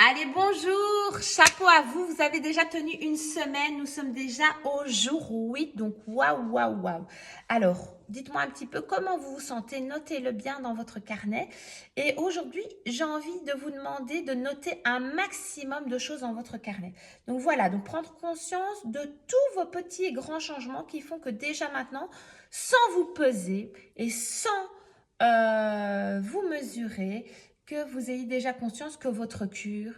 Allez, bonjour, chapeau à vous, vous avez déjà tenu une semaine, nous sommes déjà au jour 8, donc waouh, waouh, waouh. Alors, dites-moi un petit peu comment vous vous sentez, notez-le bien dans votre carnet. Et aujourd'hui, j'ai envie de vous demander de noter un maximum de choses dans votre carnet. Donc voilà, donc prendre conscience de tous vos petits et grands changements qui font que déjà maintenant, sans vous peser et sans vous mesurer, que vous ayez déjà conscience que votre cure,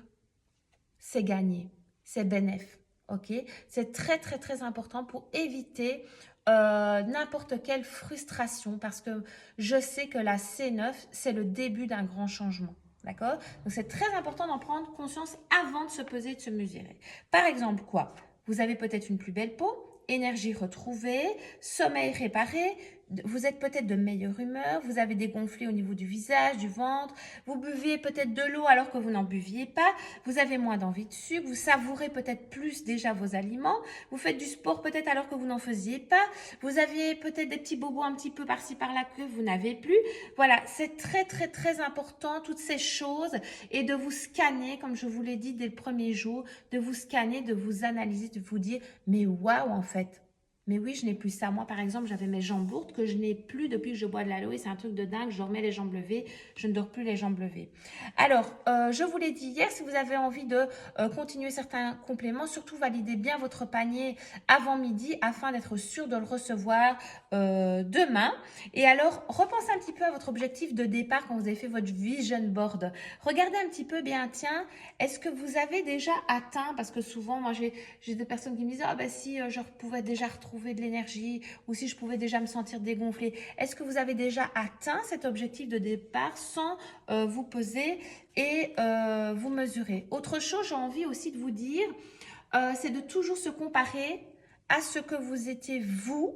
c'est gagné, c'est bénéf. Ok, c'est très très très important pour éviter n'importe quelle frustration parce que je sais que la C9, c'est le début d'un grand changement. D'accord? Donc c'est très important d'en prendre conscience avant de se peser et de se mesurer. Par exemple, quoi? Vous avez peut-être une plus belle peau, énergie retrouvée, sommeil réparé, vous êtes peut-être de meilleure humeur, vous avez des gonflés au niveau du visage, du ventre, vous buvez peut-être de l'eau alors que vous n'en buviez pas, vous avez moins d'envie de sucre, vous savourez peut-être plus déjà vos aliments, vous faites du sport peut-être alors que vous n'en faisiez pas, vous aviez peut-être des petits bobos un petit peu par-ci par-là que vous n'avez plus. Voilà, c'est très très très important toutes ces choses et de vous scanner, comme je vous l'ai dit dès le premier jour, de vous scanner, de vous analyser, de vous dire mais waouh en fait. Mais oui, je n'ai plus ça. Moi, par exemple, j'avais mes jambes lourdes que je n'ai plus depuis que je bois de l'aloe. C'est un truc de dingue. Je dormais les jambes levées. Je ne dors plus les jambes levées. Alors, je vous l'ai dit hier, si vous avez envie de continuer certains compléments, surtout validez bien votre panier avant midi afin d'être sûr de le recevoir demain. Et alors, repensez un petit peu à votre objectif de départ quand vous avez fait votre vision board. Regardez un petit peu bien, tiens, est-ce que vous avez déjà atteint, parce que souvent, moi, j'ai des personnes qui me disent, ah ben si je pouvais déjà retrouver de l'énergie ou si je pouvais déjà me sentir dégonflée. Est-ce que vous avez déjà atteint cet objectif de départ sans vous peser et vous mesurer? Autre chose, j'ai envie aussi de vous dire, c'est de toujours se comparer à ce que vous étiez vous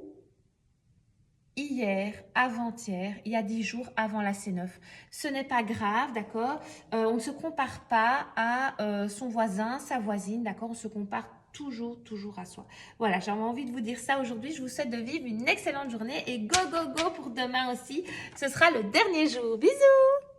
hier, avant-hier, il y a 10 jours avant la C9. Ce n'est pas grave, d'accord? On ne se compare pas à son voisin, sa voisine, d'accord? On se compare toujours à soi. Voilà, j'avais envie de vous dire ça aujourd'hui. Je vous souhaite de vivre une excellente journée et go, go, go pour demain aussi. Ce sera le dernier jour. Bisous!